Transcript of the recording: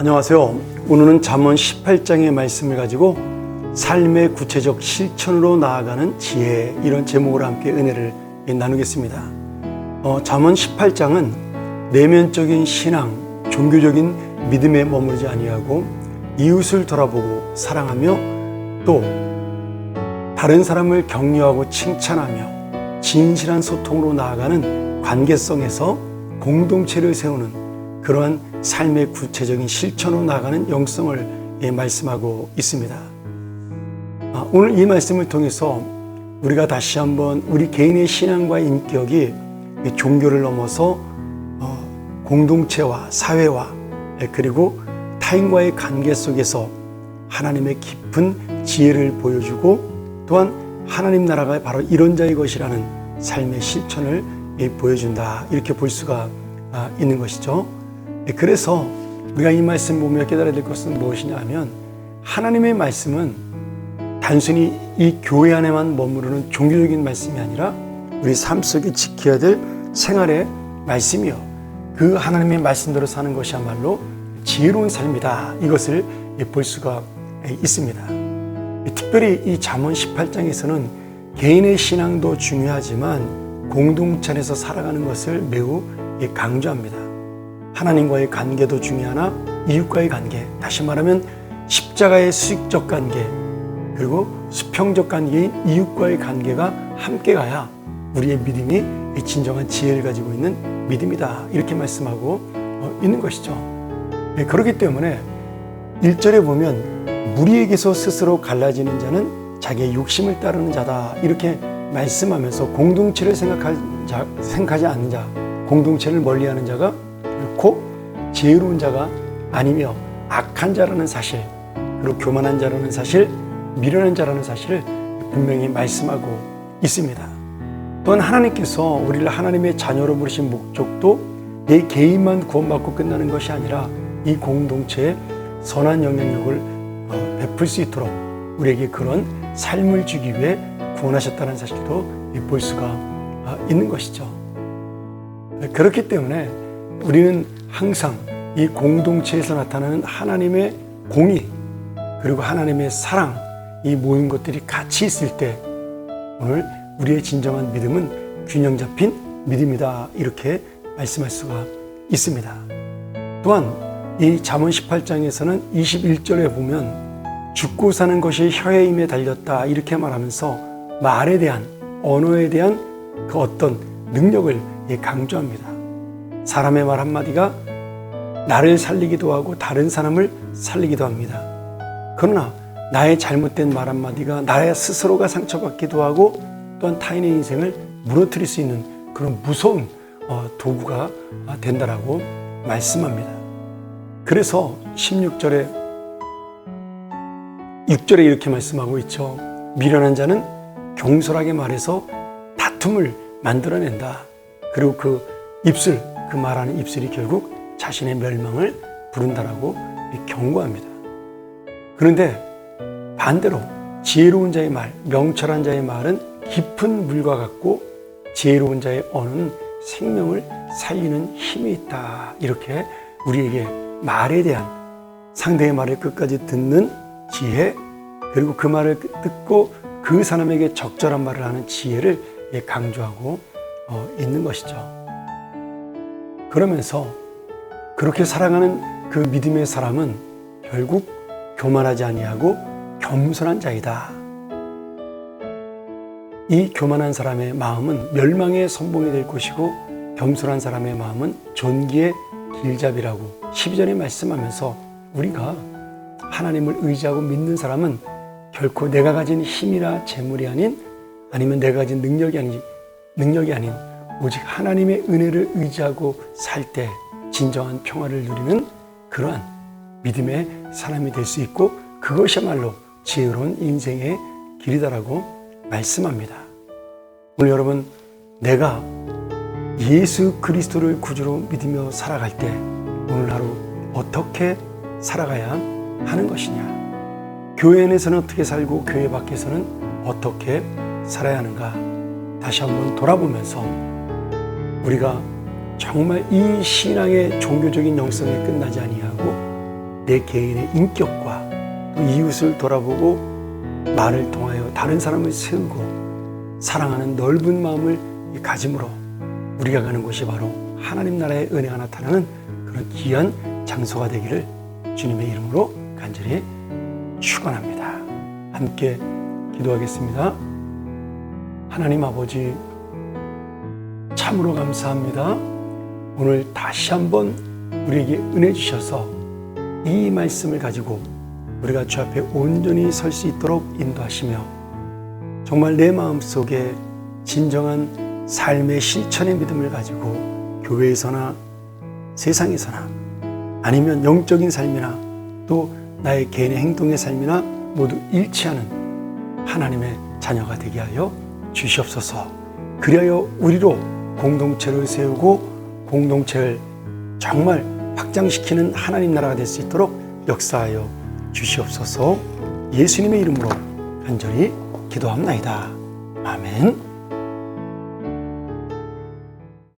안녕하세요. 오늘은 잠언 18장의 말씀을 가지고 삶의 구체적 실천으로 나아가는 지혜, 이런 제목으로 함께 은혜를 나누겠습니다. 잠언 18장은 내면적인 신앙, 종교적인 믿음에 머무르지 아니하고 이웃을 돌아보고 사랑하며 또 다른 사람을 격려하고 칭찬하며 진실한 소통으로 나아가는 관계성에서 공동체를 세우는 그러한 삶의 구체적인 실천으로 나아가는 영성을 말씀하고 있습니다. 오늘 이 말씀을 통해서 우리가 다시 한번 우리 개인의 신앙과 인격이 종교를 넘어서 공동체와 사회와 그리고 타인과의 관계 속에서 하나님의 깊은 지혜를 보여주고 또한 하나님 나라가 바로 이런 자의 것이라는 삶의 실천을 보여준다, 이렇게 볼 수가 있는 것이죠. 그래서 우리가 이 말씀 보며 깨달아야 될 것은 무엇이냐 하면, 하나님의 말씀은 단순히 이 교회 안에만 머무르는 종교적인 말씀이 아니라 우리 삶 속에 지켜야 될 생활의 말씀이요, 그 하나님의 말씀대로 사는 것이야말로 지혜로운 삶이다, 이것을 볼 수가 있습니다. 특별히 이 잠언 18장에서는 개인의 신앙도 중요하지만 공동체 안에서 살아가는 것을 매우 강조합니다. 하나님과의 관계도 중요하나 이웃과의 관계, 다시 말하면 십자가의 수직적 관계 그리고 수평적 관계인 이웃과의 관계가 함께 가야 우리의 믿음이 진정한 지혜를 가지고 있는 믿음이다, 이렇게 말씀하고 있는 것이죠. 그렇기 때문에 1절에 보면 무리에게서 스스로 갈라지는 자는 자기의 욕심을 따르는 자다, 이렇게 말씀하면서 공동체를 생각하지 않는 자, 공동체를 멀리하는 자가 결코 지혜로운 자가 아니며 악한 자라는 사실, 그리고 교만한 자라는 사실, 미련한 자라는 사실을 분명히 말씀하고 있습니다. 또한 하나님께서 우리를 하나님의 자녀로 부르신 목적도 내 개인만 구원받고 끝나는 것이 아니라 이 공동체에 선한 영향력을 베풀 수 있도록 우리에게 그런 삶을 주기 위해 구원하셨다는 사실도 볼 수가 있는 것이죠. 그렇기 때문에 우리는 항상 이 공동체에서 나타나는 하나님의 공의 그리고 하나님의 사랑, 이 모든 것들이 같이 있을 때 오늘 우리의 진정한 믿음은 균형 잡힌 믿음이다, 이렇게 말씀할 수가 있습니다. 또한 이 잠언 18장에서는 21절에 보면 죽고 사는 것이 혀의 힘에 달렸다, 이렇게 말하면서 말에 대한, 언어에 대한 그 어떤 능력을 강조합니다. 사람의 말 한마디가 나를 살리기도 하고 다른 사람을 살리기도 합니다. 그러나 나의 잘못된 말 한마디가 나의 스스로가 상처받기도 하고 또한 타인의 인생을 무너뜨릴 수 있는 그런 무서운 도구가 된다라고 말씀합니다. 그래서 6절에 이렇게 말씀하고 있죠. 미련한 자는 경솔하게 말해서 다툼을 만들어낸다. 그리고 그 말하는 입술이 결국 자신의 멸망을 부른다라고 경고합니다. 그런데 반대로 지혜로운 자의 말, 명철한 자의 말은 깊은 물과 같고 지혜로운 자의 언어는 생명을 살리는 힘이 있다, 이렇게 우리에게 말에 대한, 상대의 말을 끝까지 듣는 지혜, 그리고 그 말을 듣고 그 사람에게 적절한 말을 하는 지혜를 강조하고 있는 것이죠. 그러면서 그렇게 살아가는 그 믿음의 사람은 결국 교만하지 아니하고 겸손한 자이다. 이 교만한 사람의 마음은 멸망의 선봉이 될 것이고 겸손한 사람의 마음은 존귀의 길잡이라고 12절에 말씀하면서, 우리가 하나님을 의지하고 믿는 사람은 결코 내가 가진 힘이나 재물이 아닌, 아니면 내가 가진 능력이 아닌 오직 하나님의 은혜를 의지하고 살 때 진정한 평화를 누리는 그러한 믿음의 사람이 될 수 있고, 그것이야말로 지혜로운 인생의 길이다라고 말씀합니다. 오늘 여러분, 내가 예수 그리스도를 구주로 믿으며 살아갈 때 오늘 하루 어떻게 살아가야 하는 것이냐, 교회 안에서는 어떻게 살고 교회 밖에서는 어떻게 살아야 하는가, 다시 한번 돌아보면서 우리가 정말 이 신앙의 종교적인 영성에 끝나지 아니하고 내 개인의 인격과 또 이웃을 돌아보고 말을 통하여 다른 사람을 세우고 사랑하는 넓은 마음을 가짐으로 우리가 가는 곳이 바로 하나님 나라의 은혜가 나타나는 그런 귀한 장소가 되기를 주님의 이름으로 간절히 축원합니다. 함께 기도하겠습니다. 하나님 아버지, 참으로 감사합니다. 오늘 다시 한번 우리에게 은혜 주셔서 이 말씀을 가지고 우리가 주 앞에 온전히 설 수 있도록 인도하시며 정말 내 마음속에 진정한 삶의 실천의 믿음을 가지고 교회에서나 세상에서나 아니면 영적인 삶이나 또 나의 개인의 행동의 삶이나 모두 일치하는 하나님의 자녀가 되게 하여 주시옵소서. 그리하여 우리로 공동체를 세우고 공동체를 정말 확장시키는 하나님 나라가 될 수 있도록 역사하여 주시옵소서. 예수님의 이름으로 간절히 기도합나이다. 아멘.